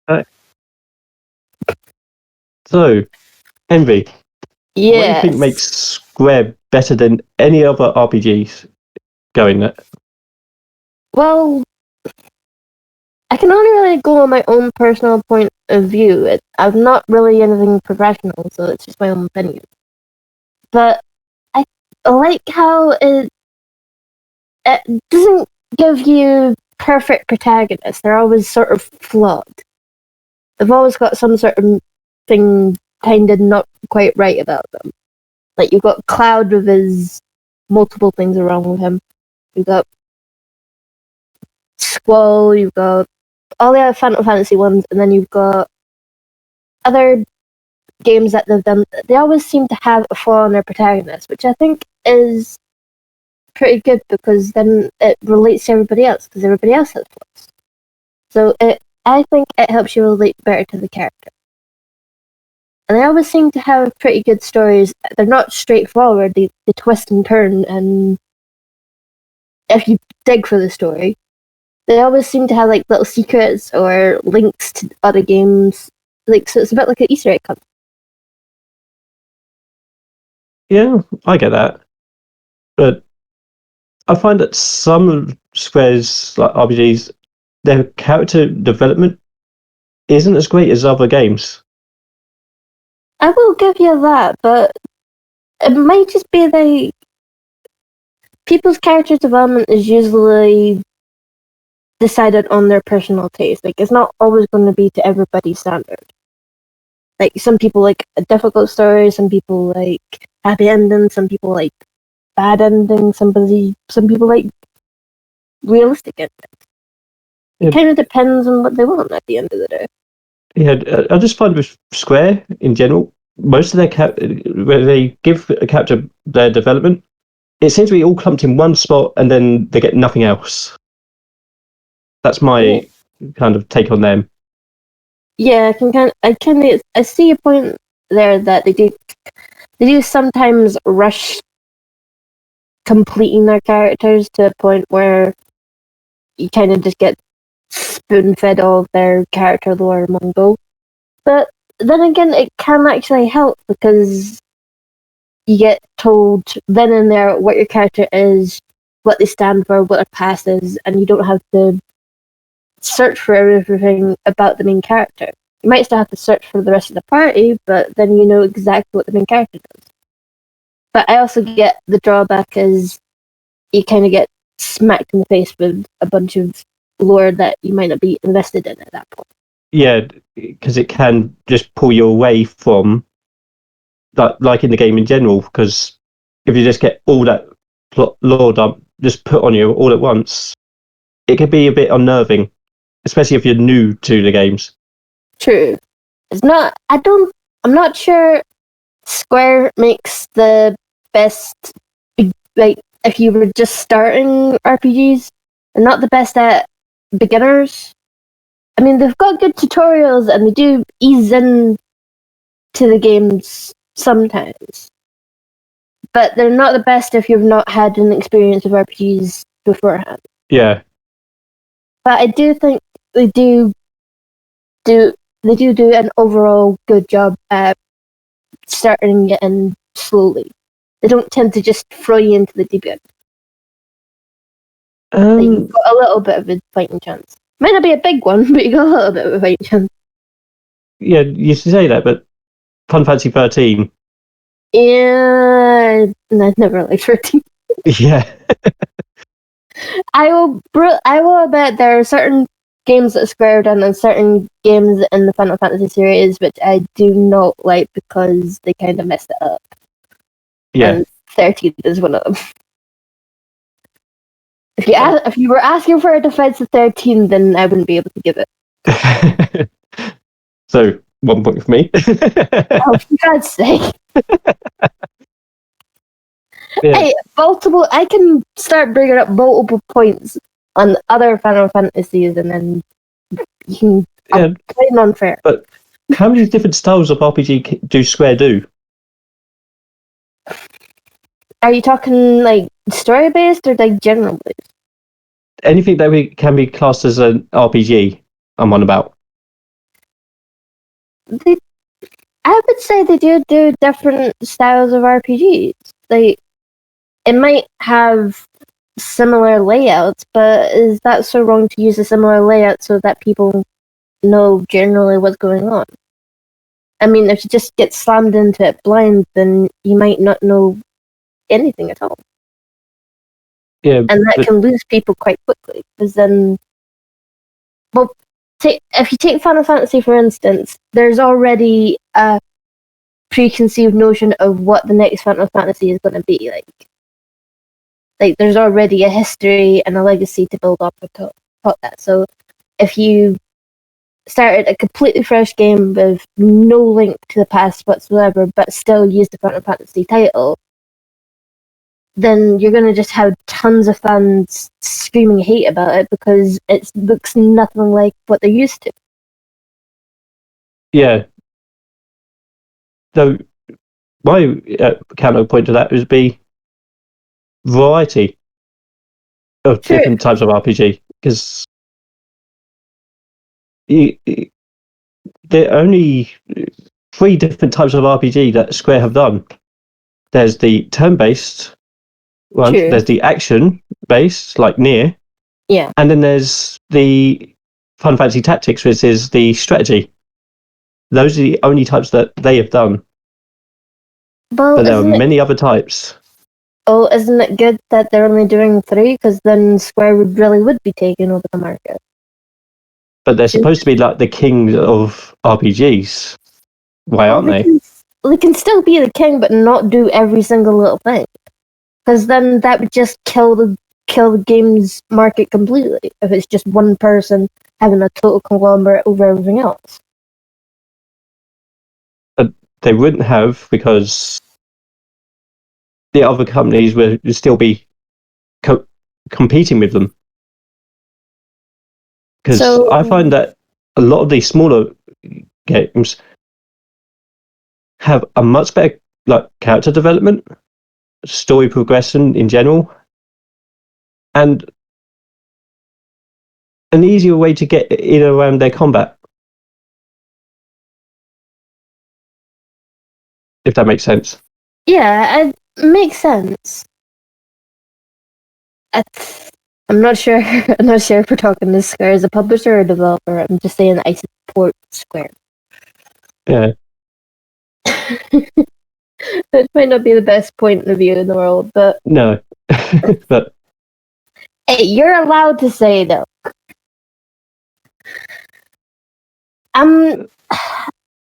Uh, so, Envy, what do you think Yes. makes Square better than any other RPGs going there? Well, I can only really go on my own personal point of view. I'm not really anything professional, so it's just my own opinion. But I like how it doesn't give you perfect protagonists. They're always sort of flawed. They've always got some sort of thing kind of not quite right about them. Like you've got Cloud with his multiple things wrong with him. You've got Squall, you've got all the other Final Fantasy ones, and then you've got other games that they've done. They always seem to have a flaw in their protagonist, which I think is pretty good because then it relates to everybody else because everybody else has flaws. So I think it helps you relate better to the character. And they always seem to have pretty good stories. They're not straightforward. They twist and turn, and if you dig for the story, they always seem to have like little secrets or links to other games. Like so, it's a bit like an Easter egg hunt. Yeah, I get that. But I find that some of Square's like RPGs, their character development isn't as great as other games. I will give you that, but it might just be like people's character development is usually decided on their personal taste. Like it's not always going to be to everybody's standard. Like some people like a difficult story, some people like happy endings, some people like bad endings, some people like realistic endings. It Yeah, kind of depends on what they want at the end of the day. yeah, I just find with Square in general, most of their where they give a character their development, it seems to be all clumped in one spot and then they get nothing else. That's Yeah, my kind of take on them. yeah, I see a point there that they do sometimes rush completing their characters to a point where you kind of just get spoon fed all of their character lore in one go. But then again, it can actually help because you get told then and there what your character is, what they stand for, what their past is, and you don't have to search for everything about the main character. You might still have to search for the rest of the party, but then you know exactly what the main character does. But I also get the drawback is you kind of get smacked in the face with a bunch of lore that you might not be invested in at that point. Yeah, because it can just pull you away from that, like in the game in general. Because if you just get all that plot lore dump just put on you all at once, it could be a bit unnerving, especially if you're new to the games. True. It's not. I don't. I'm not sure Square makes the best. Like, if you were just starting RPGs, they're not the best at beginners. I mean, they've got good tutorials and they do ease in to the games sometimes, but they're not the best if you've not had an experience with RPGs beforehand. Yeah, But I do think they do do an overall good job at starting it in slowly. They don't tend to just throw you into the deep end. Like you've um, got a little bit of a fighting chance. Might not be a big one, but you got a little bit of a fighting chance. yeah, you should say that, but Final Fantasy 13, Yeah, no, never like 13. yeah, I will admit there are certain games that Square done and certain games in the Final Fantasy series which I do not like because they kind of messed it up. yeah. And 13 is one of them. Uh, If you were asking for a defense of 13, then I wouldn't be able to give it. So 1 point for me. Oh, for God's sake! Yeah, Hey, multiple. I can start bringing up multiple points on other Final Fantasies, and then you can. yeah, I'm playing unfair. but how many different styles of RPG do Square do? Are you talking like story based or like general based? anything that can be classed as an RPG. I'm on about. I would say they do different styles of RPGs. It might have similar layouts, but is that so wrong to use a similar layout so that people know generally what's going on? I mean, if you just get slammed into it blind, then you might not know anything at all. Yeah, and that can lose people quite quickly. Because then, well, if you take Final Fantasy for instance, there's already a preconceived notion of what the next Final Fantasy is going to be like. Like, there's already a history and a legacy to build up atop that. So, if you started a completely fresh game with no link to the past whatsoever, but still used the Final Fantasy title, then you're going to just have tons of fans screaming hate about it because it looks nothing like what they're used to. Yeah. So my counterpoint to that would be variety of different types of RPG, because there are only 3 different types of RPG that Square have done. There's the turn-based one, there's the action-based, like Nier, yeah, and then there's the Final Fantasy Tactics, which is the strategy. Those are the only types that they have done. Well, but there are many other types. Oh, isn't it good that they're only doing 3? Because then Square would be taking over the market. But they're supposed to be like the king of RPGs. Why aren't they? They can still be the king, but not do every single little thing. Because then that would just kill the games market completely. If it's just one person having a total conglomerate over everything else. But they wouldn't have, because the other companies would still be competing with them. Because I find that a lot of these smaller games have a much better character development, story progression in general, and an easier way to get in around their combat. If that makes sense. Yeah, it makes sense. I'm not sure. I'm not sure if we're talking to Square as a publisher or developer. I'm just saying I support Square. Yeah. It might not be the best point of view in the world, but no. But hey, you're allowed to say though. I'm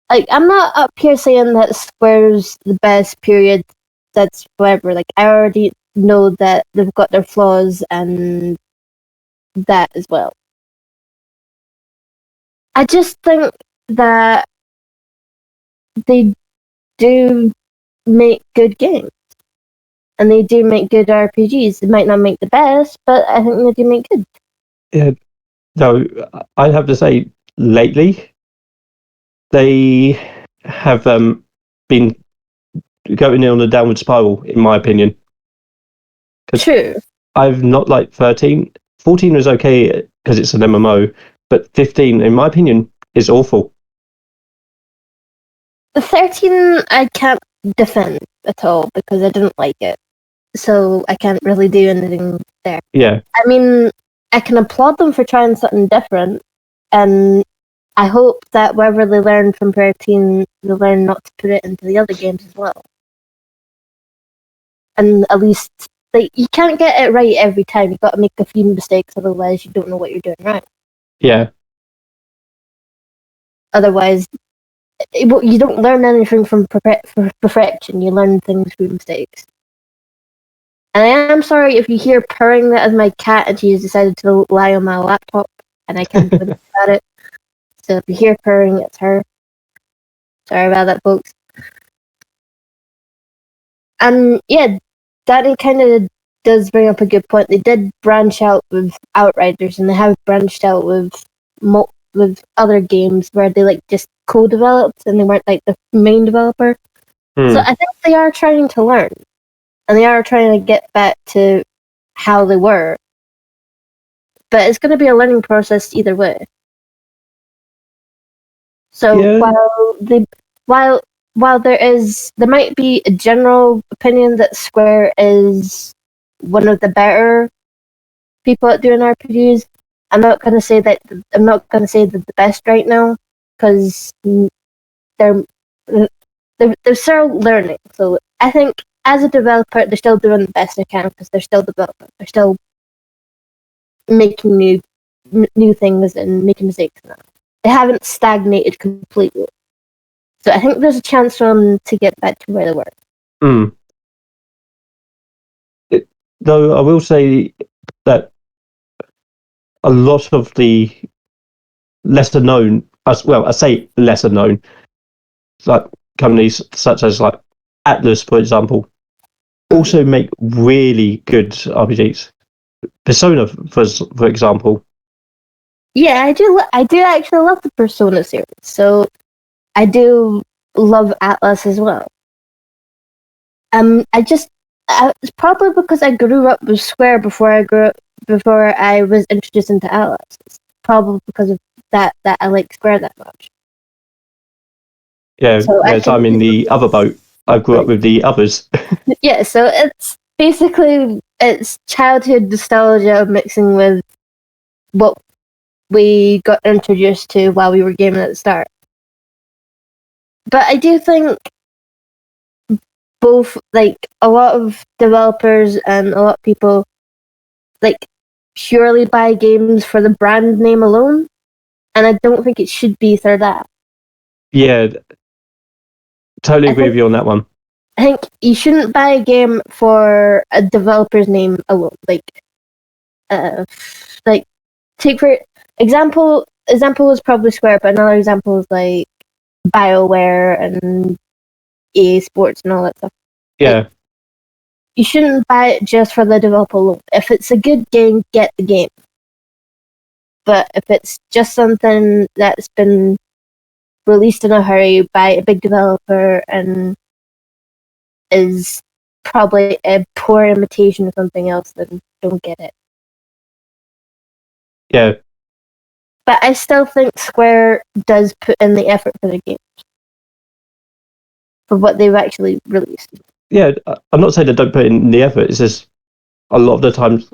not up here saying that Square's the best. Period. That's whatever. Like, I already know that they've got their flaws and that as well. I just think that they do make good games. And they do make good RPGs. They might not make the best, but I think they do make good. Yeah, though I'd have to say, lately they have been going on a downward spiral, in my opinion. True. I've not liked 13. 14 was okay because it's an MMO, but 15, in my opinion, is awful. 13, I can't defend at all because I didn't like it. So I can't really do anything there. Yeah. I mean, I can applaud them for trying something different, and I hope that whatever they learned from 13, they learn not to put it into the other games as well. And at least, you can't get it right every time. You've got to make a few mistakes, otherwise you don't know what you're doing right. Yeah. Otherwise, you don't learn anything from perfection. You learn things through mistakes. And I am sorry if you hear purring. That is my cat, and she has decided to lie on my laptop, and I can't do anything about it. So if you hear purring, it's her. Sorry about that, folks. And yeah, that kind of does bring up a good point. They did branch out with Outriders, and they have branched out with other games where they just co-developed and they weren't the main developer. So I think they are trying to learn, and they are trying to get back to how they were. but it's going to be a learning process either way. So Yeah. while there might be a general opinion that Square is one of the better people at doing RPGs, I'm not going to say that they're the best right now, because they're still learning. So I think as a developer, they're still doing the best they can because they're still developing. They're still making new things and making mistakes. Now they haven't stagnated completely. So I think there's a chance for them to get back to where they were. Though I will say that a lot of the lesser known, I say lesser known, like companies such as like Atlas, for example, also make really good RPGs. Persona, for example. Yeah, I do. I do actually love the Persona series, so I do love Atlas as well. It's probably because I grew up with Square before I was introduced into Atlas. It's probably because of that I like Square that much. Yeah, So I'm in the other boat. I grew up with the others. Yeah, so it's basically childhood nostalgia mixing with what we got introduced to while we were gaming at the start. But I do think both, like, a lot of developers and a lot of people, like, purely buy games for the brand name alone, and I don't think it should be for that. Yeah, totally agree with you on that one. I think you shouldn't buy a game for a developer's name alone. Take for example is probably Square, but another example is like BioWare and EA Sports and all that stuff. Yeah. Like, you shouldn't buy it just for the developer alone. If it's a good game, get the game. But if it's just something that's been released in a hurry by a big developer and is probably a poor imitation of something else, then don't get it. Yeah. But I still think Square does put in the effort for the games, for what they've actually released. Yeah, I'm not saying they don't put in the effort. It's just a lot of the times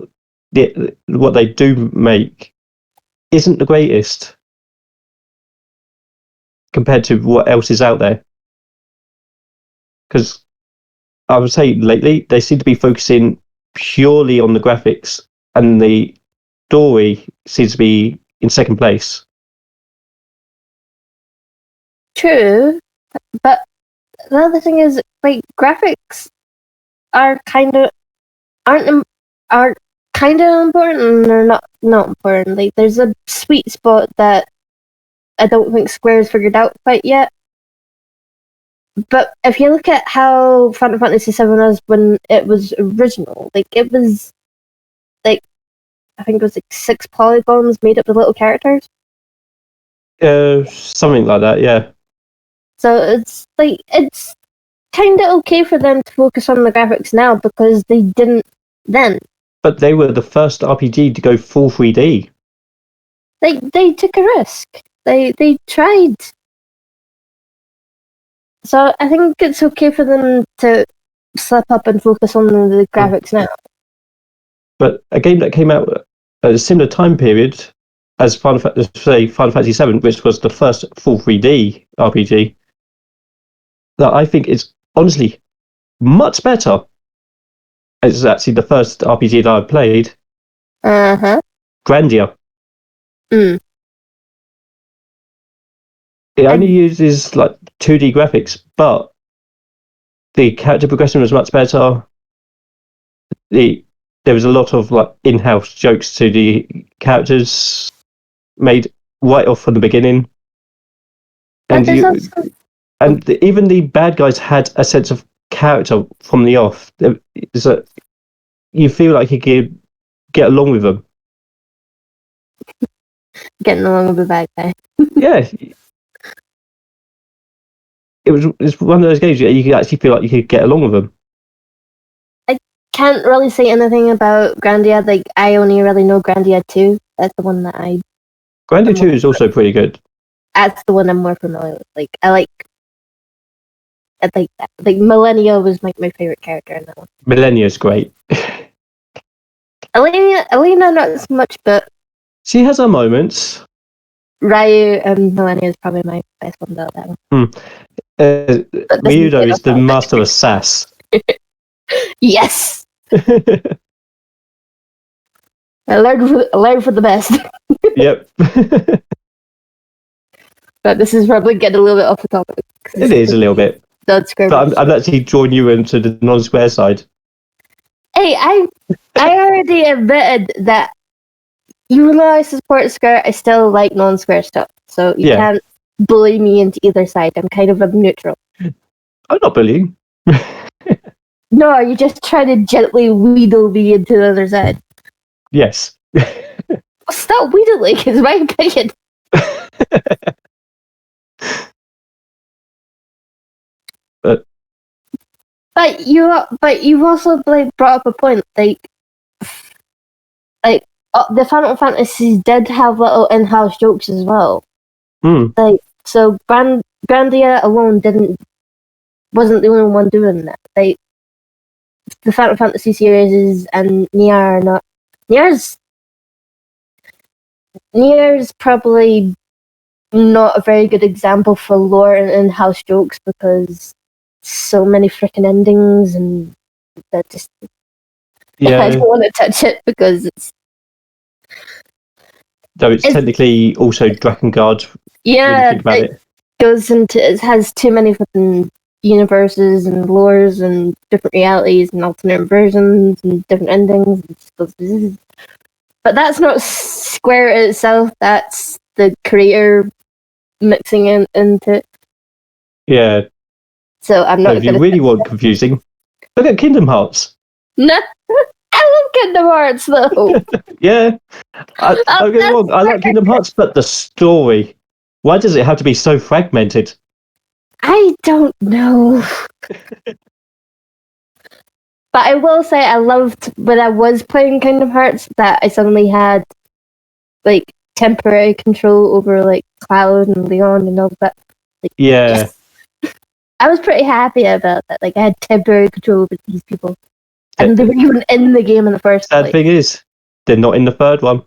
what they do make isn't the greatest compared to what else is out there. Because I would say lately they seem to be focusing purely on the graphics, and the story seems to be in second place. True, but the other thing is, like, graphics are kind of important, and they're not important. Like, there's a sweet spot that I don't think Square's figured out quite yet. But if you look at how Final Fantasy VII was when it was original, like, it was like, I think it was like 6 polygons made up of little characters. Something like that, yeah. So it's kind of okay for them to focus on the graphics now because they didn't then. But they were the first RPG to go full 3D. They took a risk. They tried. So I think it's okay for them to slip up and focus on the graphics now. But a game that came out at a similar time period as Final Fantasy VII, which was the first full 3D RPG, that I think is honestly much better. It's actually the first RPG that I've played. Grandia. It only uses like 2D graphics, but the character progression was much better. There was a lot of like in-house jokes to the characters made right off from the beginning, and even the bad guys had a sense of character from the off. So you feel like you could get along with them. Getting along with the bad guy. Yeah. It's one of those games you could actually feel like you could get along with them. I can't really say anything about Grandia. Like, I only really know Grandia 2. That's the one that Grandia 2 is also pretty good. That's the one I'm more familiar with. Like I like that. Like Millennia was my favorite character in that one. Millennia's great. Elena not as much, but She has her moments. Ryu and Millennia is probably my best one though. That one. Ryudo is the master of sass. Yes, I learned for the best. Yep. But this is probably getting a little bit off the topic. It is a little bit. But I'm actually drawing you into the non-square side. Hey, I already admitted that even though I support Square, I still like non-Square stuff. So you can't bully me into either side. I'm kind of a neutral. I'm not bullying. No, you just try to gently wheedle me into the other side. Yes. Stop wheedling, it's my opinion. But you've also like brought up a point, like the Final Fantasies did have little in-house jokes as well. Like so, Grandia alone wasn't the only one doing that. Like the Final Fantasy series and Nier are not. Nier's probably not a very good example for lore and in-house jokes because so many freaking endings and that just. Yeah. I don't want to touch it because it's. Though it's technically also Drakengard. Yeah, it has too many fucking universes and lores and different realities and alternate versions and different endings. But that's not Square itself. That's the creator mixing into it. Yeah. So I'm not. So if you really want confusing, look at Kingdom Hearts. No, I love Kingdom Hearts though. Yeah, don't get me wrong. I like Kingdom Hearts, but the story. Why does it have to be so fragmented? I don't know. But I will say I loved when I was playing Kingdom Hearts that I suddenly had like temporary control over like Cloud and Leon and all that. Like, yeah. Yes. I was pretty happy about that. Like I had temporary control over these people. And they were even in the game in the first place. Sad thing is, they're not in the third one.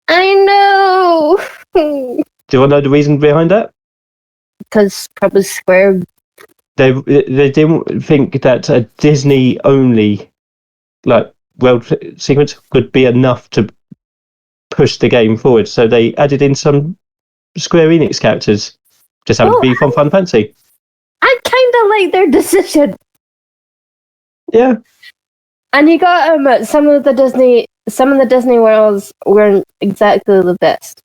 I know! Do you want to know the reason behind that? Because probably Square. They didn't think that a Disney only world sequence could be enough to push the game forward, so they added in some Square Enix characters. Just happened to be from Final Fantasy. I kind of like their decision. Yeah. And you got some of the Disney worlds weren't exactly the best.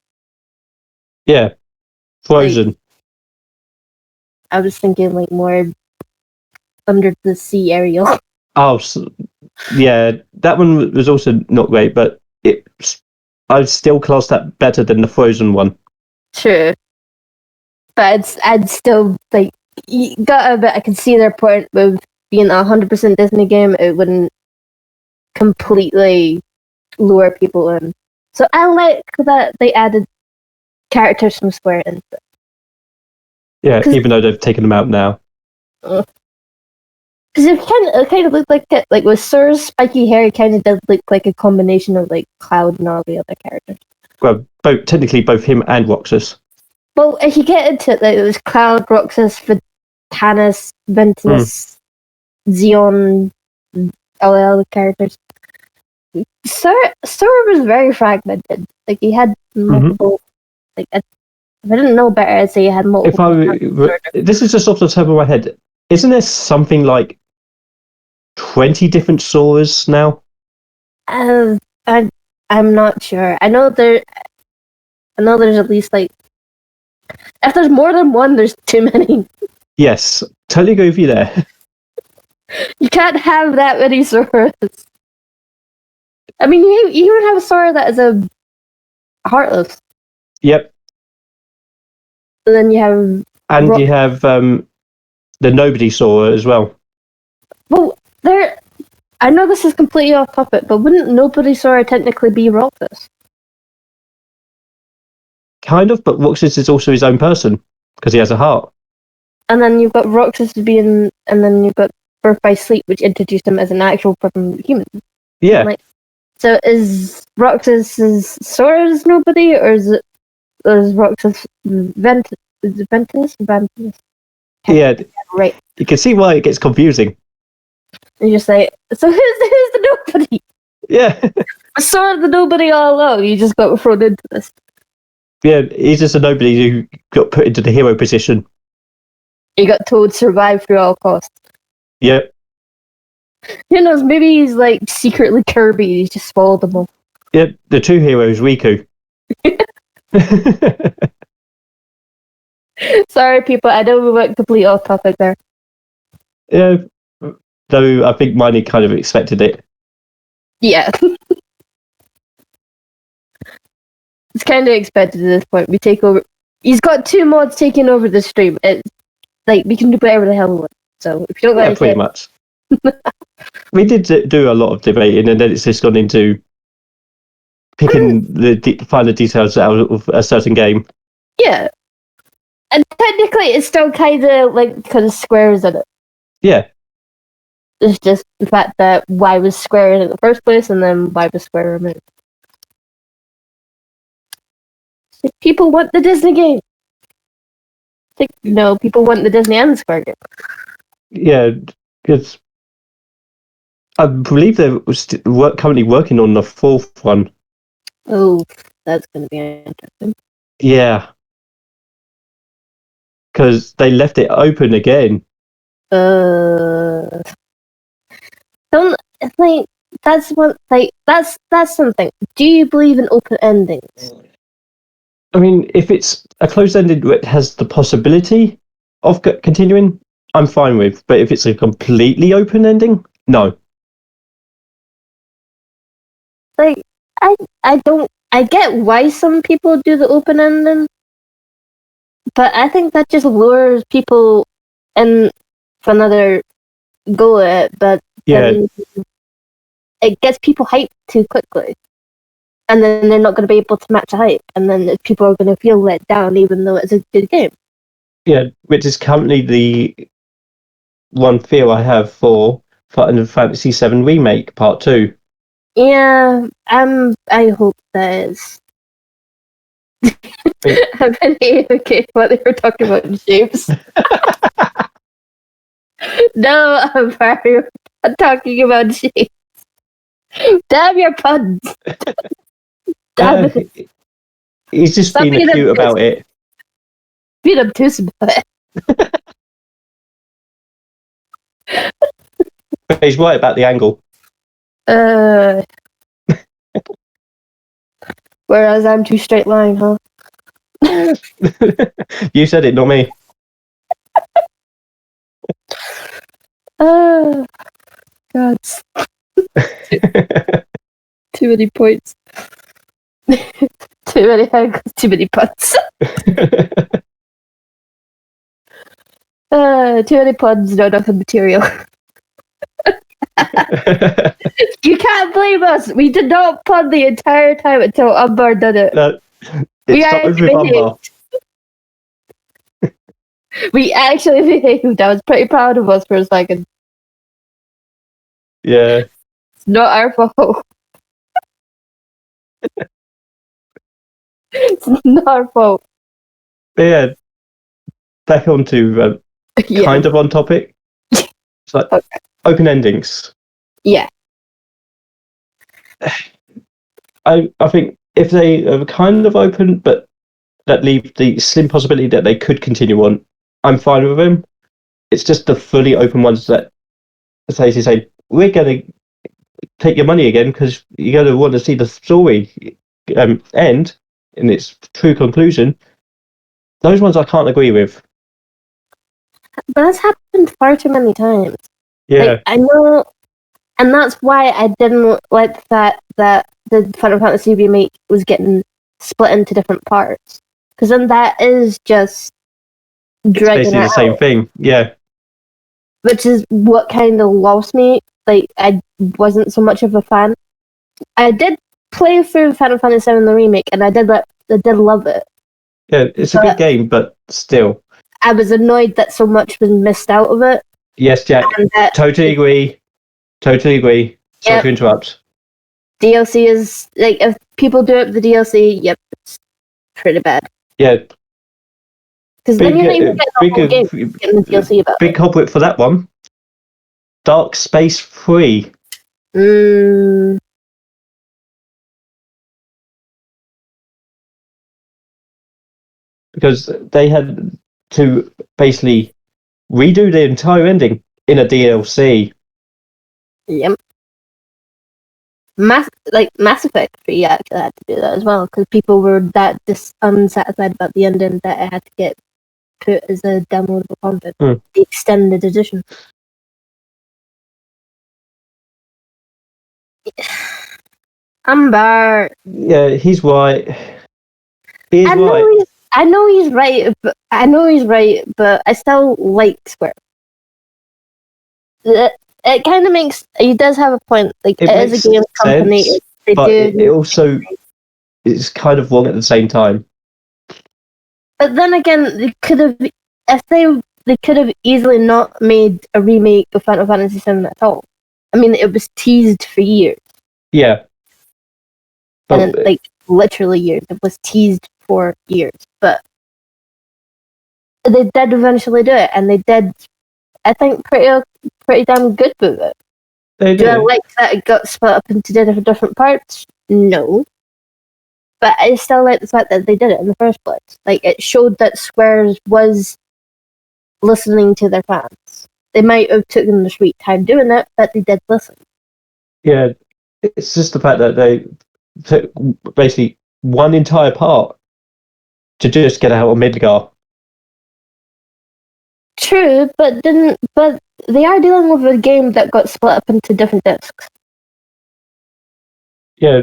Yeah. Frozen. I was thinking like more under the sea Ariel. Oh, yeah, that one was also not great, but I'd still class that better than the Frozen one. True, but I'd still like. You got a bit. I can see their point with being 100% Disney game. It wouldn't completely lure people in. So I like that they added characters from Square into it. Yeah, even though they've taken them out now. Because it kind of looked like it. Like with Sora's spiky hair, it kind of did look like a combination of like Cloud and all the other characters. Well, technically both him and Roxas. Well, if you get into it, like, it was Cloud, Roxas, Vitanis, Ventus, Xeon, all the other characters. Sora was very fragmented. Like he had multiple. Like if I didn't know better, I'd say he had multiple. This is just off the top of my head. Isn't there something like 20 different Soras now? I'm not sure. I know there's at least like. If there's more than one, there's too many. Yes, totally agree with you there. You can't have that many Soras. I mean, you even have a Sora that is a Heartless. Yep. And then you have. And you have the Nobody Sora as well. Well, I know this is completely off topic, but wouldn't Nobody Sora technically be Roxas? kind of, but Roxas is also his own person because he has a heart. And then you've got Roxas and then you've got Birth by Sleep, which introduced him as an actual proper human. Yeah, Like, so is Roxas's Sora's nobody, or is Roxas Ventus? Is it Ventus? Ventus? yeah. Right. You can see why it gets confusing. And you're just like, so who's the nobody? Yeah, Sora the nobody all along. You just got thrown into this. yeah. He's just a nobody who got put into the hero position. You got told survive through all costs. Yeah, Who knows? Maybe he's like secretly Kirby. He's just swallowed them all. yeah. The true hero is Riku. Sorry, people. I know we went completely off topic there. Yeah, though I think Miney kind of expected it. Yeah. It's kind of expected at this point. We take over. He's got 2 mods taking over the stream. It's like we can do whatever the hell we want. So if you don't Yeah, like pretty it, much. We did do a lot of debating, and then it's just gone into picking the finer details out of a certain game. yeah. And technically, it's still kind of like because Square is in it. Yeah, It's just the fact that why was Square in it in the first place, and then why was Square removed. People want the Disney game. No, people want the Disney and the Square game. yeah, because I believe they're currently working on the 4th one. Oh, that's going to be interesting. Yeah, because they left it open again. Don't like that's one like that's something. Do you believe in open endings? I mean, if it's a closed-ended that has the possibility of continuing, I'm fine with. But if it's a completely open ending, no. Like I don't I get why some people do the open ending, but I think that just lures people in for another go at it. But Yeah, then it gets people hyped too quickly. And then they're not going to be able to match the hype, and then people are going to feel let down, even though it's a good game. yeah, which is currently the one fear I have for Final Fantasy VII Remake Part 2. Yeah, I hope that is. I've been okay what they were talking about in shapes. No, I'm sorry. I'm talking about shapes. Damn your puns. Damn it. He's just Stop being being cute about obtuse. it. Being obtuse about it. But he's right about the angle. Whereas I'm too straight line, huh? You said it, not me. Oh, God. Too many points. Too many angles, too many puns. Too many puns, not enough material. You can't blame us. We did not pun the entire time until Umbar did it. No, We it started with Umbar. We actually behaved. I was pretty proud of us for a second. Yeah. It's not our fault. It's not our fault. But yeah. Back on to Yeah. kind of on topic. It's like Okay. open endings. Yeah. I think if they are kind of open, but that leave the slim possibility that they could continue on, I'm fine with them. It's just the fully open ones that say we're going to take your money again because you're going to want to see the story end in its true conclusion. Those ones I can't agree with. But that's happened far too many times. Yeah, Like, I know, and that's why I didn't like that the Final Fantasy remake was getting split into different parts. Because then that is just it's dragging basically it the same out, thing. Yeah, which is what kind of lost me. Like, I wasn't so much of a fan. I did play through Final Fantasy VII the remake, and I did love it. Yeah, it's a good game, but still. I was annoyed that so much was missed out of it. Yes, Jack. And that Totally agree. Totally agree. Sorry Yep. to interrupt. DLC is like, if people do it with the DLC, yep, it's pretty bad. Yeah, Because then you're not even getting the whole game, big, you're getting the DLC about big it. culprit for that one. Dark Space 3. Because they had to basically redo the entire ending in a DLC. Yep. Mass Effect 3 actually had to do that as well, because people were that unsatisfied about the ending that it had to get put as a downloadable content. Hmm. The extended edition. Amber. Yeah, he's right. He is right. I know he's right, but I still like Square. It kind of makes, he does have a point. Like, it is a game company. Sense, but it also is kind of wrong at the same time. But then again, they could have easily not made a remake of Final Fantasy VII at all. I mean, it was teased for years. Yeah. And like, literally years. It was teased for years. But they did eventually do it, and they did, I think, pretty damn good with it. Do I like that it got split up into different parts? No. But I still like the fact that they did it in the first place. Like, it showed that Squares was listening to their fans. They might have taken their sweet time doing it, but they did listen. Yeah, it's just the fact that they took basically one entire part to just get out of Midgar. True, but they are dealing with a game that got split up into different discs. Yeah,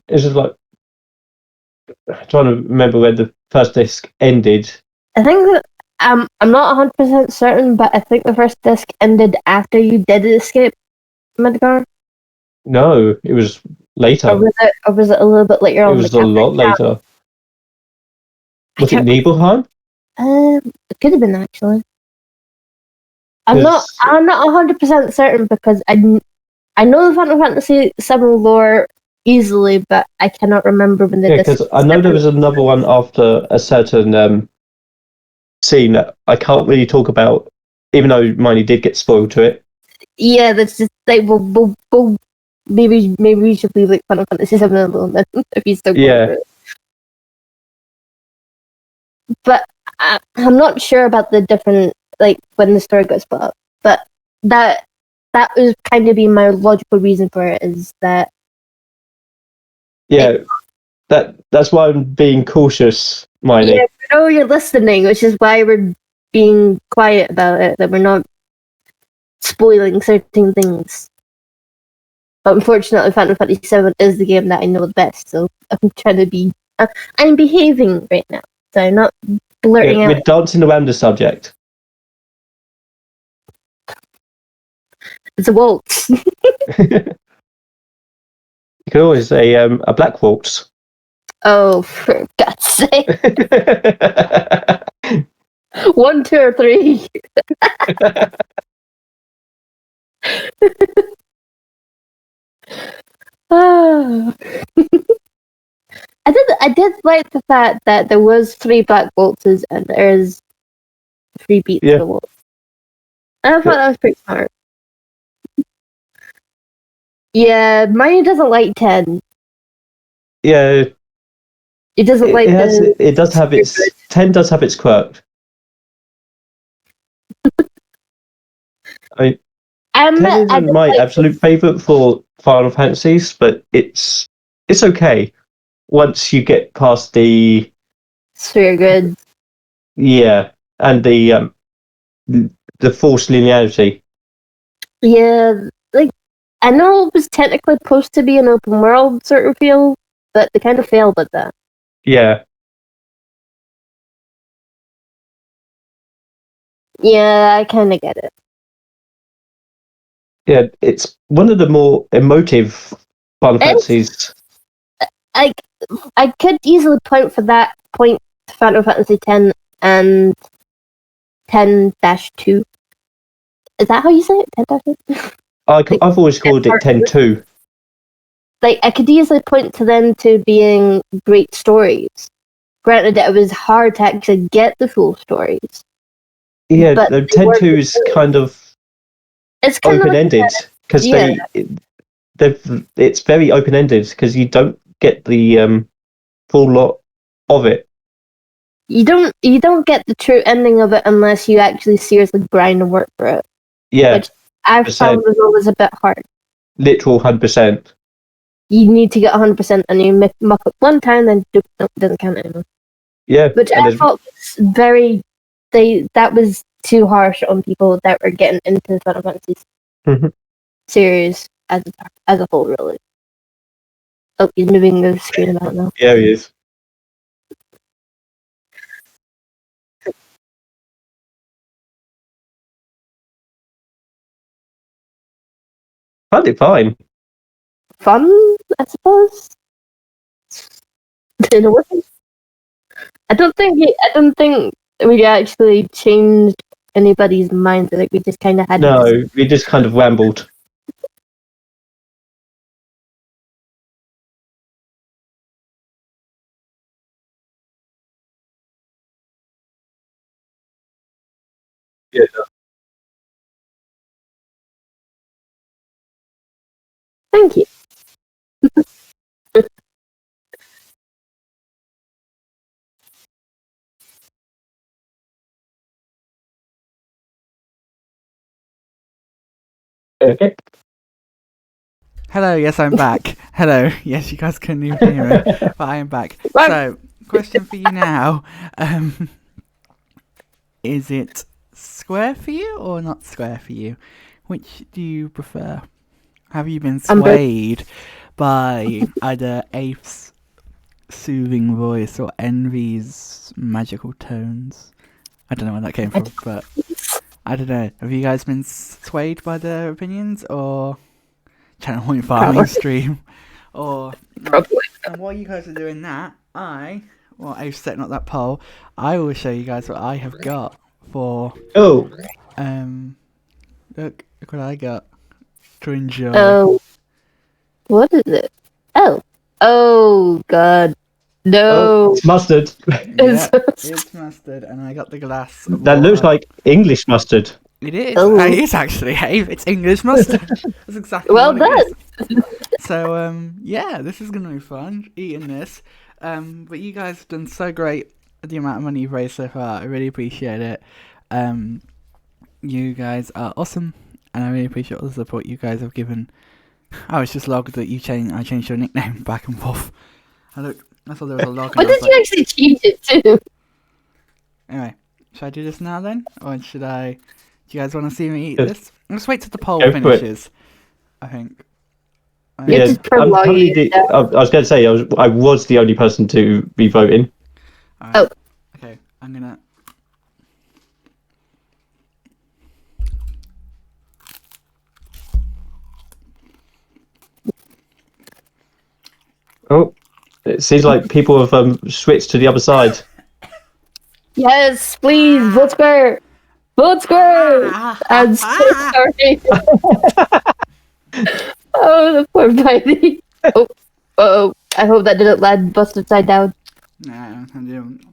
it's just like I'm trying to remember where the first disc ended. I think that I'm not 100% certain, but I think the first disc ended after you did escape Midgar. No, it was later. Or was it a little bit later on? It was a lot later. Was it Nibelheim? It could have been, actually. I'm not 100% certain, because I know the Final Fantasy VII lore easily, but I cannot remember when the because I know there was another one after a certain scene that I can't really talk about, even though mine did get spoiled to it. Yeah, that's just like we'll maybe we should leave like Final Fantasy VII alone then, if he's still going for it. But I'm not sure about the different, like, when the story got split up. But that was kind of be my logical reason for it, is that. Yeah, that's why I'm being cautious, Miney. Yeah, we know you're listening, which is why we're being quiet about it, that we're not spoiling certain things. But unfortunately, Final Fantasy VII is the game that I know the best, so I'm trying to be. I'm behaving right now, so I'm not blurting out. We're dancing around the subject. It's a waltz. You can always say a black waltz. Oh, for God's sake. 1, 2, or 3. I did like the fact that there was 3 black waltzes and there's 3 beats of the waltz. And I thought that was pretty smart. Yeah, mine doesn't like 10. Yeah. It doesn't like it does have its 10 does have its quirk. I mean, 10 isn't my absolute favourite for Final Fantasies, but it's okay once you get past the Sphere Grid. Yeah, and the forced linearity. Yeah, like, I know it was technically supposed to be an open world sort of feel, but they kind of failed at that. Yeah. Yeah, I kind of get it. Yeah, it's one of the more emotive Final Fantasies. I could easily point Final Fantasy X and 10-2. Is that how you say it? 10-2? I've always called it 10-2. Like, I could easily point to them to being great stories. Granted, it was hard to actually get the full stories. Yeah, But the they 10-2 were- is kind of It's kind open-ended because yeah. it's very open-ended because you don't get the full lot of it. You don't get the true ending of it unless you actually seriously grind and work for it. Yeah, Which I found was always a bit hard. literal 100%. You need to get 100% and you muck up one time, then doesn't count anymore. Yeah, Which I thought was that was too harsh on people that were getting into the Final Fantasy series as a whole, really. Oh, he's moving the screen about now. Yeah, he is. Found it fine. Fun, I suppose. In a way. I don't think we actually changed anybody's mind. I think we just kind of had. No, we just kind of rambled. Yeah. Thank you. Okay. Hello, yes, I'm back. Hello, yes, you guys couldn't even hear me, but I am back. So, question for you now. Is it square for you or not square for you? Which do you prefer? Have you been swayed by either Apes' soothing voice or Envy's magical tones? I don't know where that came from, but I don't know. Have you guys been swayed by their opinions or Channel Point Farming stream? Or Probably. and while you guys are doing that, I've setting up that poll, I will show you guys what I have got for Oh. Look what I got to enjoy. Oh, what is it? Oh God, no! It's mustard. Yeah, it's mustard, and I got the glass. Of That looks water. like English mustard. It is. Oh. It is actually. Hey, it's English mustard. That's exactly Well what it done. is. So yeah, this is gonna be fun eating this. But you guys have done so great with the amount of money you've raised so far. I really appreciate it. You guys are awesome, and I really appreciate all the support you guys have given. I was just logged that I changed your nickname back and forth. I thought there was a log. What did you actually change it to? Anyway, should I do this now then, or should I? Do you guys want to see me eat Yes. this? Let's wait till the poll Go for it. finishes. I think. Yeah, just prolong it. I was going to say I was the only person to be voting. Alright. Oh. Okay, I'm gonna. Oh, it seems like people have switched to the other side. Yes, please, vote square. Vote square. I'm so sorry. Oh, the poor baby. Oh, I hope that didn't land bust upside down. Nah, I didn't.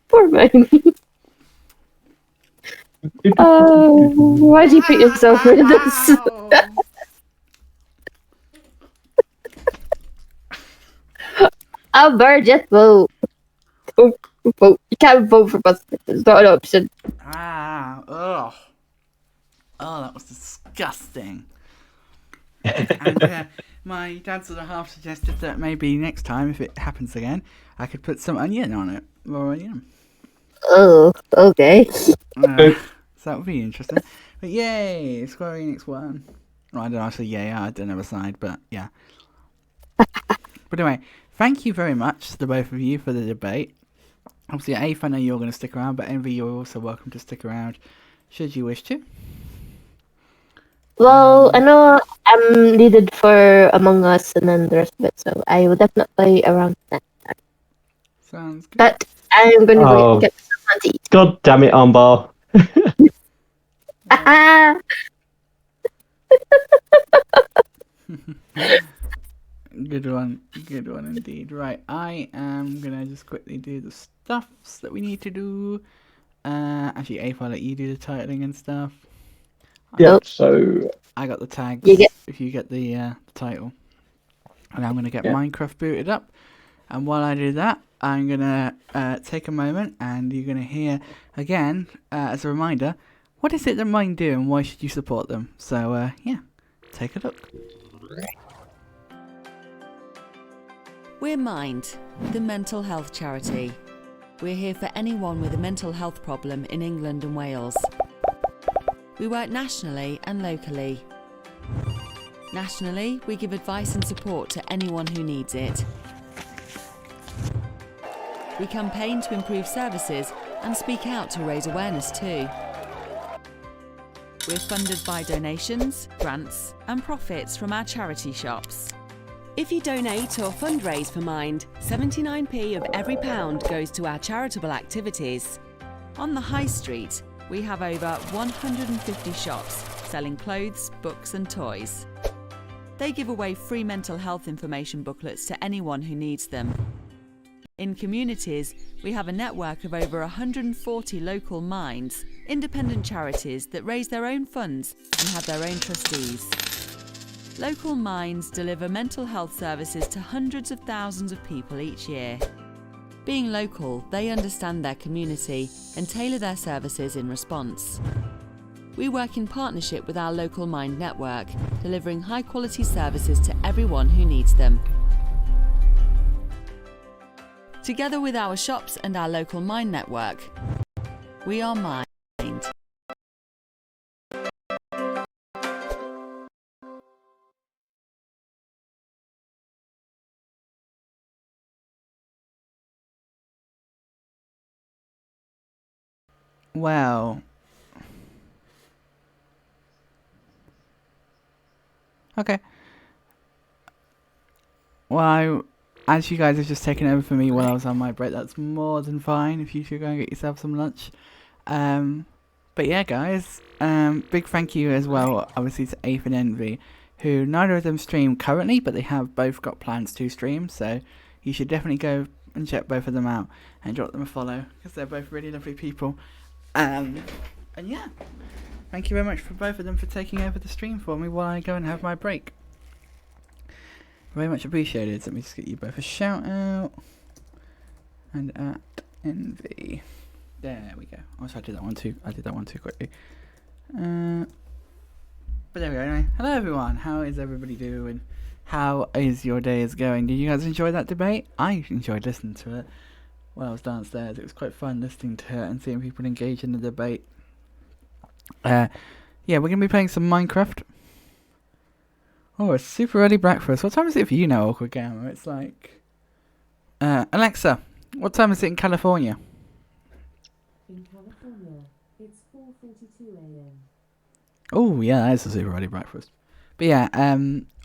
Poor baby. Why'd you put yourself through this? Albert, just vote. Vote. You can't vote for us. It's not an option. Oh, that was disgusting. And my dad sort of half suggested that maybe next time, if it happens again, I could put some onion on it. Raw onion. Oh, okay. So that would be interesting. But yay, Square Enix won. Well, I don't actually yay, I don't have a side, but yeah. But anyway, thank you very much to the both of you for the debate. Obviously, Afe, I know you're going to stick around, but Envy, you're also welcome to stick around should you wish to. Well, I know I'm needed for Among Us and then the rest of it, so I will definitely play around that. Sounds good. But I'm going to go Oh. get something to eat. God damn it, Armbar. Ah! Good one indeed. Right, I am gonna just quickly do the stuffs that we need to do. Actually, Ape, I'll let you do the titling and stuff. Yep, so I got the tags. You get- If you get the title, and I'm gonna get Yeah. Minecraft booted up. And while I do that, I'm gonna take a moment, and you're gonna hear again as a reminder. What is it that Mind do, and why should you support them? So yeah, take a look. We're Mind, the mental health charity. We're here for anyone with a mental health problem in England and Wales. We work nationally and locally. Nationally, we give advice and support to anyone who needs it. We campaign to improve services and speak out to raise awareness too. We're funded by donations, grants and profits from our charity shops. If you donate or fundraise for Mind, 79p of every pound goes to our charitable activities. On the high street, we have over 150 shops selling clothes, books and toys. They give away free mental health information booklets to anyone who needs them. In communities, we have a network of over 140 local Minds, independent charities that raise their own funds and have their own trustees. Local Minds deliver mental health services to hundreds of thousands of people each year. Being local, they understand their community and tailor their services in response. We work in partnership with our local Mind network, delivering high-quality services to everyone who needs them. Together with our shops and our local Mind network, we are Mind. Well. Okay. Well, as you guys have just taken over for me while I was on my break, that's more than fine if you should go and get yourself some lunch. But yeah, guys, big thank you as well, obviously, to Ape and Envy, who neither of them stream currently, but they have both got plans to stream, so you should definitely go and check both of them out and drop them a follow, because they're both really lovely people. And yeah, thank you very much for both of them for taking over the stream for me while I go and have my break. Very much appreciated. Let me just get you both a shout out. And at Envy. There we go. Also, I did that one too. I did that one too quickly. But there we go. Anyway, hello everyone. How is everybody doing? How is your days going? Did you guys enjoy that debate? I enjoyed listening to it while I was downstairs. It was quite fun listening to it and seeing people engage in the debate. Yeah, we're gonna be playing some Minecraft. Oh, it's super early breakfast. What time is it for you now, Awkward Gamer? It's like... Alexa, what time is it in California? In California, it's 4:42 a.m. Oh, yeah, that is a super early breakfast. But yeah,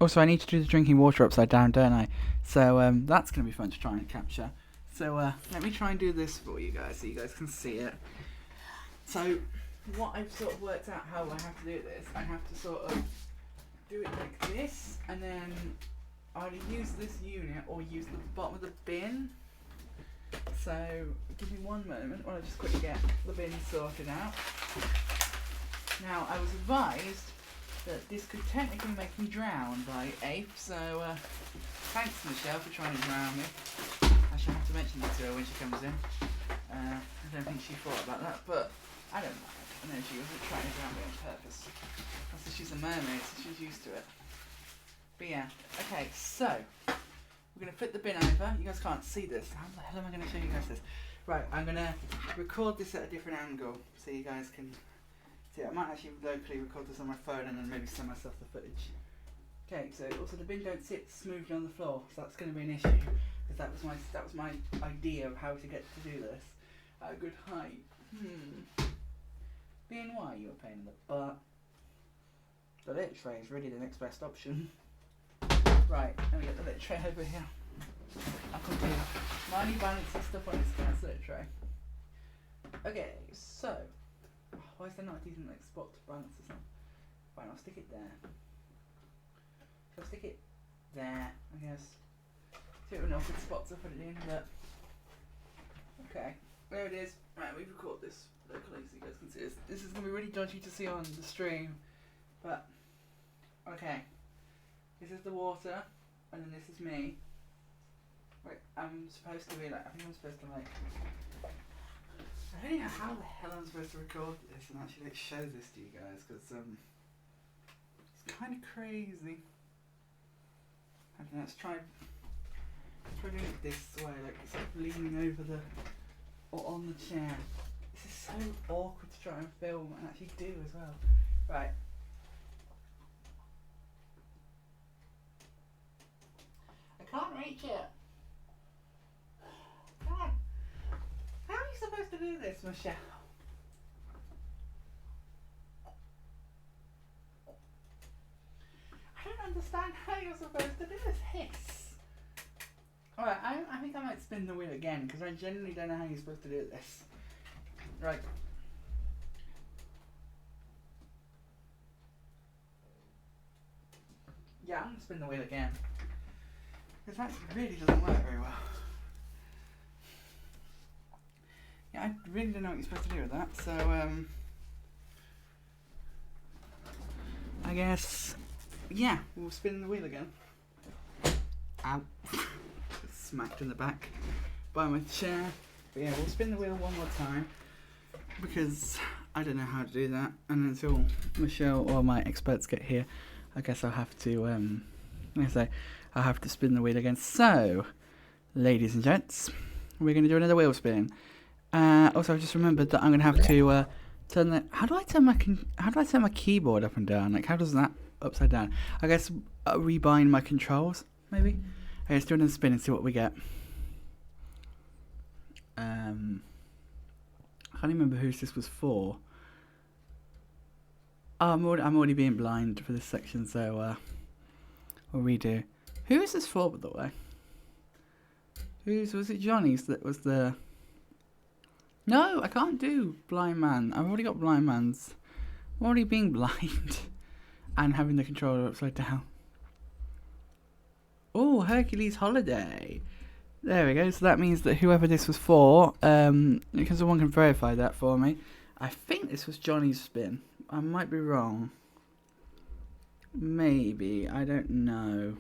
also I need to do the drinking water upside down, don't I? So that's going to be fun to try and capture. So let me try and do this for you guys so you guys can see it. So what I've sort of worked out how I have to do this, I have to sort of do it like this, and then either use this unit or use the bottom of the bin. So give me one moment while I just quickly get the bin sorted out. Now I was advised that this could technically make me drown by Ape, so thanks Michelle for trying to drown me. I shall have to mention that to her when she comes in. I don't think she thought about that, but I don't mind. I know she wasn't trying to drown me on purpose. Also, she's a mermaid, so she's used to it. But yeah, okay, so we're going to flip the bin over. You guys can't see this. How the hell am I going to show you guys this? Right, I'm going to record this at a different angle so you guys can see. I might actually locally record this on my phone and then maybe send myself the footage. Okay, so also the bin don't sit smoothly on the floor, so that's going to be an issue because that was my idea of how to get to do this at a good height. BNY, you're a pain in the butt. The lit tray is really the next best option. Right, let me get the lit tray over here. I can do money balancing stuff on this guy's lit tray. Okay, so why is there not a decent like spot to balance this on? Right, I'll stick it there. So I'll stick it there, I guess. See if no good spot to put it in, but okay, there it is. Right, we've recorded this locally so you guys can see this. This is gonna be really dodgy to see on the stream, but okay. This is the water, and then this is me. Wait, I'm supposed to be like, I think I'm supposed to like, I don't know how the hell I'm supposed to record this and actually like show this to you guys, because it's kind of crazy. Okay, let's try doing it this way, like it's like leaning over the, or on the chair. This is so awkward to try and film and actually do as well. Right. I can't reach it. Come on. How are you supposed to do this, Michelle? I don't understand how you're supposed to do this. Alright, I think I might spin the wheel again, because I genuinely don't know how you're supposed to do this. Right. Yeah, I'm going to spin the wheel again. Because that really doesn't work very well. Yeah, I really don't know what you're supposed to do with that, so, I guess, yeah, we'll spin the wheel again. Ow. Smacked in the back by my chair. But yeah, we'll spin the wheel one more time, because I don't know how to do that, and until Michelle or my experts get here, I guess I'll have to, like I say, I'll have to spin the wheel again. So, ladies and gents, we're going to do another wheel spin. Also, I just remembered that I'm going to have to turn the. How do I turn my keyboard up and down? Like, how does that upside down? I guess rebind my controls, maybe. Okay, let's do another spin and see what we get. I can't remember who this was for. Oh, I'm already being blind for this section, so we'll redo. Who is this for, by the way? Was it Johnny's that was the... No, I can't do blind man. I've already got blind man's. I'm already being blind and having the controller upside down. Oh, Hercules Holiday. There we go. So that means that whoever this was for, because someone can verify that for me. I think this was Johnny's spin. I might be wrong. Maybe. I don't know.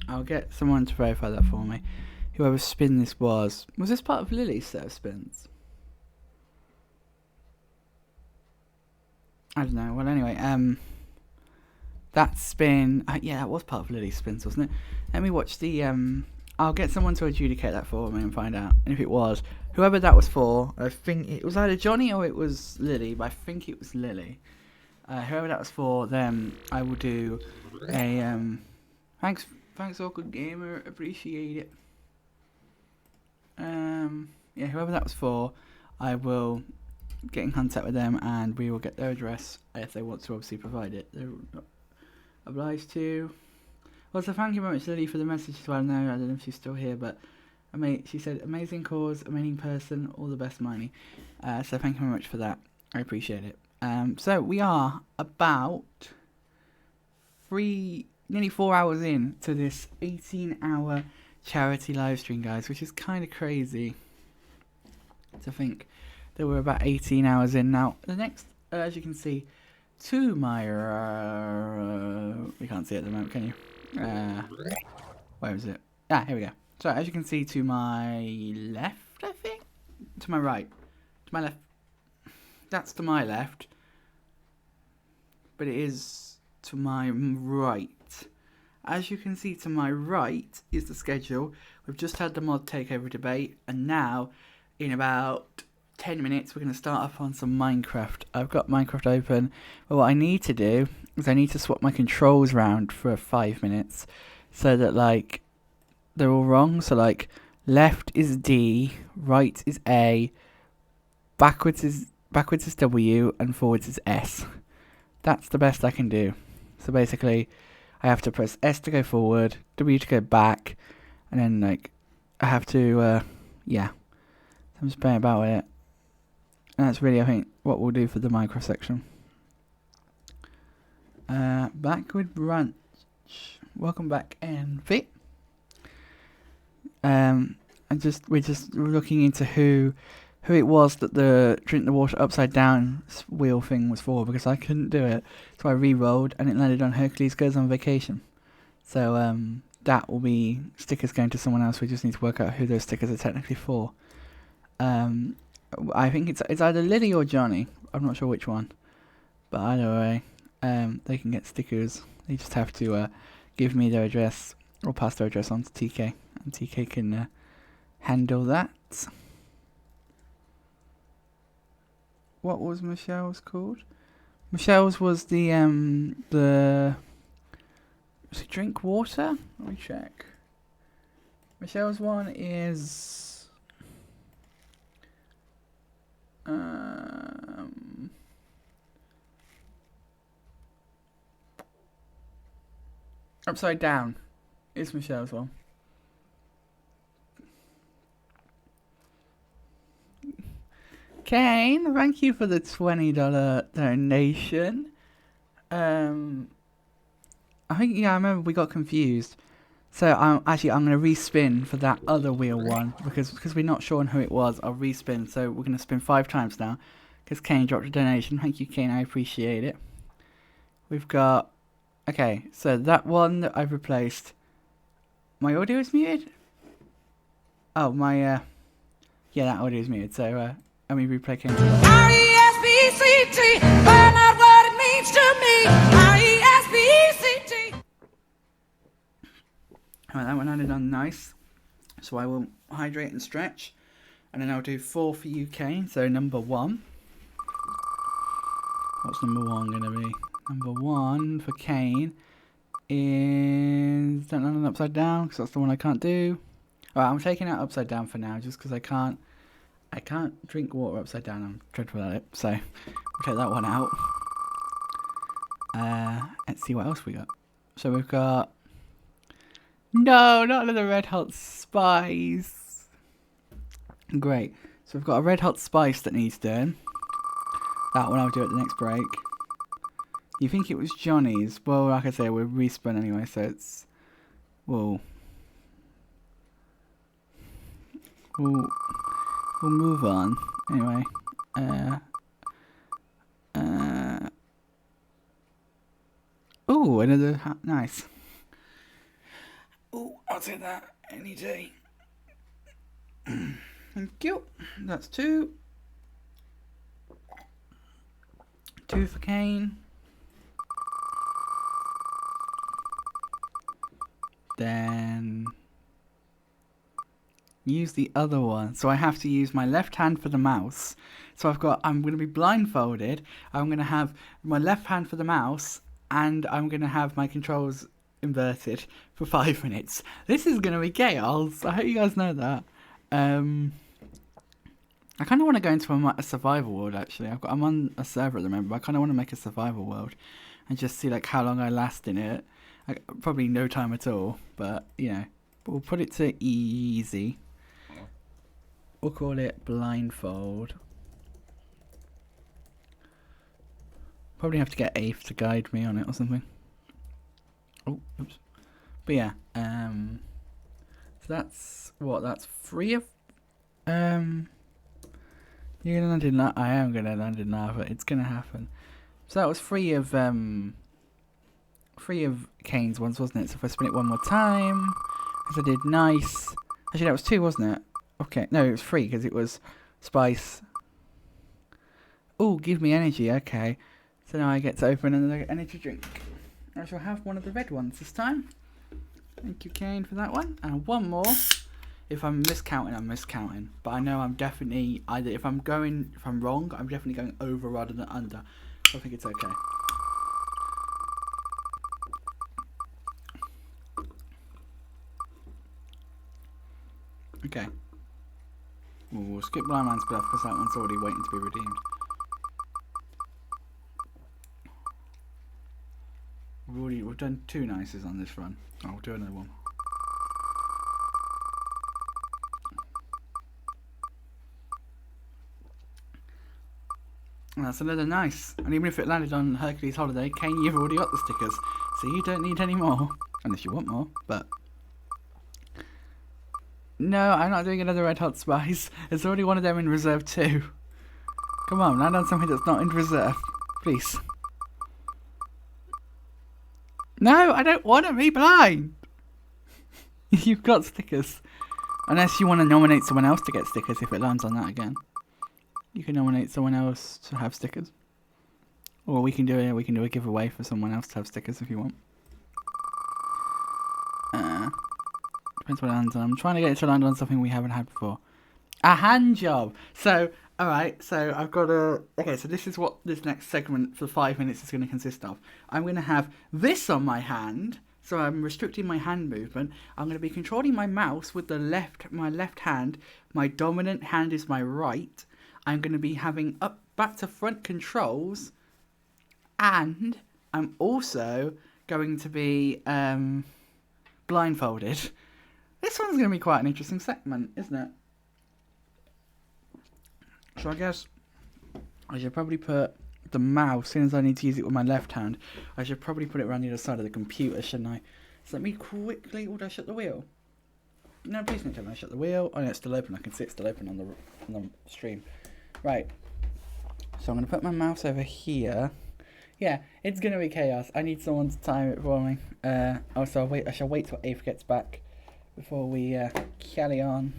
I'll get someone to verify that for me. Whoever spin this was this part of Lily's set of spins? I don't know. Well, anyway, that spin, yeah, that was part of Lily's spins, wasn't it? Let me watch the, I'll get someone to adjudicate that for me and find out. And if it was, whoever that was for, I think it was either Johnny or it was Lily, but I think it was Lily. Whoever that was for, then I will do a, thanks Awkward Gamer, appreciate it. Yeah, whoever that was for, I will get in contact with them and we will get their address if they want to obviously provide it. They're not obliged to. Also, thank you very much, Lily, for the message as well. No, I don't know if she's still here, but she said, amazing cause, amazing person, all the best, Miney. So thank you very much for that. I appreciate it. So we are about nearly 4 hours in to this 18-hour charity live stream, guys, which is kind of crazy to think that we're about 18 hours in now. The next, as you can see, to my you can't see it at the moment, can you? Where is it? Ah, here we go. So as you can see, to my left, I think, to my right, to my left. That's to my left, but it is to my right. As you can see, to my right is the schedule. We've just had the mod takeover debate, and now, in about 10 minutes, we're going to start up on some Minecraft. I've got Minecraft open, but what I need to do is I need to swap my controls around for 5 minutes, so that, like, they're all wrong. So, like, left is D, right is A, backwards is backwards is W and forwards is S. That's the best I can do. So basically, I have to press S to go forward, W to go back, and then like I have to, yeah. I'm just playing about with it. And that's really, I think, what we'll do for the micro section. Backward brunch. Welcome back, Envy. We're just looking into who it was that the drink the water upside down wheel thing was for, because I couldn't do it, so I re-rolled and it landed on Hercules Goes on Vacation. So that will be stickers going to someone else. We just need to work out who those stickers are technically for. I think it's either Lily or Johnny. I'm not sure which one, but either way, they can get stickers. They just have to give me their address or pass their address on to TK, and TK can handle that. What was Michelle's called? Michelle's was the was it drink water? Let me check. Michelle's one is upside down is Michelle's one. Kane, thank you for the $20 donation. I think, yeah, I remember we got confused. So I'm going to respin for that other wheel one, because we're not sure on who it was. I'll respin, so we're going to spin 5 times now, because Kane dropped a donation. Thank you, Kane, I appreciate it. We've got, okay, so that one that I've replaced. My audio is muted? Oh, my, yeah, that audio is muted, so, let me replay Kane. R-E-S-P-C-T, find out what it means to me. R-E-S-P-C-T. Alright, that one landed on nice. So I will hydrate and stretch. And then I'll do 4 for UK. So number 1. What's number 1 going to be? Number 1 for Kane is... Don't land on upside down, because that's the one I can't do. Alright, I'm taking out upside down for now, just because I can't drink water upside down. I'm dreadful at it, so we'll take that one out. Let's see what else we got. So we've got... No, not another Red Hot Spice. Great. So we've got a Red Hot Spice that needs doing. That one I'll do at the next break. You think it was Johnny's? Well, like I say, we're respun anyway, so it's... We'll move on. Anyway. Ooh, another nice. Ooh, I'll take that any day. Thank you. That's 2. 2 for Kane. Then use the other one. So I have to use my left hand for the mouse. So I'm going to be blindfolded. I'm going to have my left hand for the mouse, and I'm going to have my controls inverted for 5 minutes. This is going to be chaos. I hope you guys know that. I kind of want to go into a survival world, actually. I'm on a server at the moment, but I kind of want to make a survival world and just see like how long I last in it. Probably no time at all, but you know, we'll put it to easy. We'll call it blindfold. Probably have to get Ace to guide me on it or something. Oh, oops. But yeah, so that's what, that's 3 of, you're gonna land in that, I am gonna land in lava, it's gonna happen. So that was 3 of Kane's ones, wasn't it? So if I spin it one more time, because I did nice. Actually, that was 2, wasn't it? Okay, no, it was 3, because it was Spice. Oh, give me energy, okay. So now I get to open another energy drink. I shall have one of the red ones this time. Thank you, Kane, for that one. And one more. If I'm miscounting, I'm miscounting. But I know I'm definitely, either if I'm wrong, I'm definitely going over rather than under. So I think it's okay. Okay. We'll skip Blind Man's Bluff because that one's already waiting to be redeemed. we've done 2 nices on this run. I'll do another one. And that's another nice. And even if it landed on Hercules Holiday, Kane, you've already got the stickers, so you don't need any more. Unless you want more, but... No, I'm not doing another Red Hot Spice. There's already one of them in reserve too. Come on, land on something that's not in reserve. Please. No, I don't want to be blind. You've got stickers. Unless you want to nominate someone else to get stickers if it lands on that again. You can nominate someone else to have stickers. Or we can do a giveaway for someone else to have stickers if you want. Depends what it lands on. I'm trying to get it to land on something we haven't had before. A hand job. So, alright, so I've got a... Okay, so this is what this next segment for 5 minutes is going to consist of. I'm going to have this on my hand, so I'm restricting my hand movement. I'm going to be controlling my mouse with my left hand. My dominant hand is my right. I'm going to be having back to front controls. And I'm also going to be blindfolded. This one's going to be quite an interesting segment, isn't it? So I guess I should probably put the mouse, since I need to use it with my left hand, I should probably put it around the other side of the computer, shouldn't I? So let me quickly... Would I shut the wheel? No, please don't tell me I shut the wheel. Oh no, it's still open. I can see it's still open on the stream. Right. So I'm going to put my mouse over here. Yeah, it's going to be chaos. I need someone to time it for me. Also, I shall wait till Ape gets back before we carry on.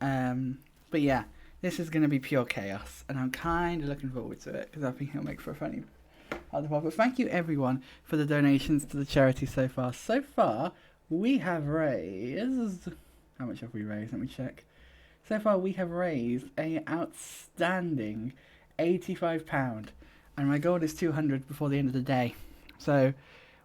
But yeah, this is going to be pure chaos, and I'm kind of looking forward to it because I think it'll make for a funny other part. But thank you everyone for the donations to the charity so far. So far, we have raised... How much have we raised? Let me check. So far, we have raised an outstanding £85. And my goal is 200 before the end of the day. So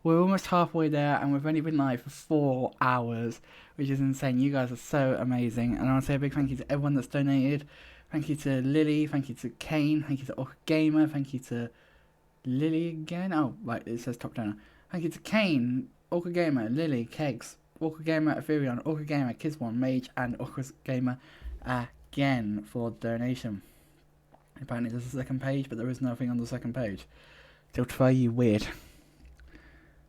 we're almost halfway there, and we've only been live for 4 hours, which is insane. You guys are so amazing. And I want to say a big thank you to everyone that's donated. Thank you to Lily, thank you to Kane, thank you to Orca Gamer, thank you to Lily again. Oh, right, it says top donor. Thank you to Kane, Orca Gamer, Lily, Kegs, Orca Gamer, Ethereum, Orca Gamer, Kids1, Mage, and Orca Gamer again for the donation. Apparently there's a second page, but there is nothing on the second page. Still try you weird.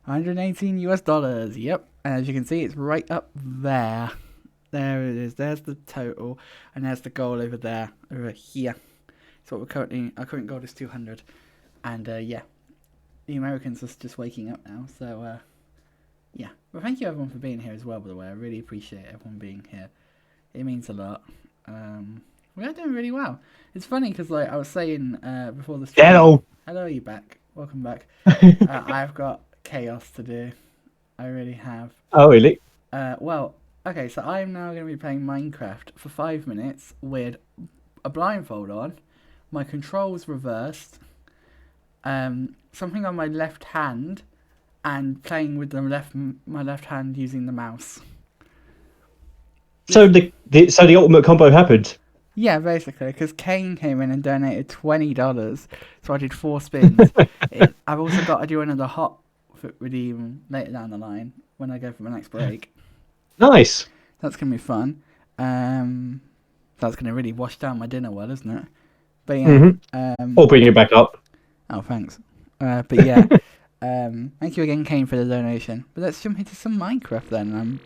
$118 US. Yep. And as you can see, it's right up there. There it is. There's the total, and there's the goal over there, over here. So what our current goal is 200. And yeah, the Americans are just waking up now. So yeah. Well, thank you everyone for being here as well. By the way, I really appreciate everyone being here. It means a lot. We are doing really well. It's funny because, like I was saying before the stream... Hello, you back. Welcome back. I've got chaos to do. I really have. Oh, really? Well, okay, so I'm now going to be playing Minecraft for 5 minutes with a blindfold on, my controls reversed, something on my left hand, and playing with my left hand using the mouse. So the ultimate combo happened. Yeah, basically, because Kane came in and donated $20, so I did 4 spins. I've also got to do another hot redeem later down the line when I go for my next break. Nice. That's going to be fun. That's going to really wash down my dinner well, isn't it? But yeah. Or bring it back up. Oh, thanks. But yeah. Thank you again, Kane, for the donation. But let's jump into some Minecraft then. I'm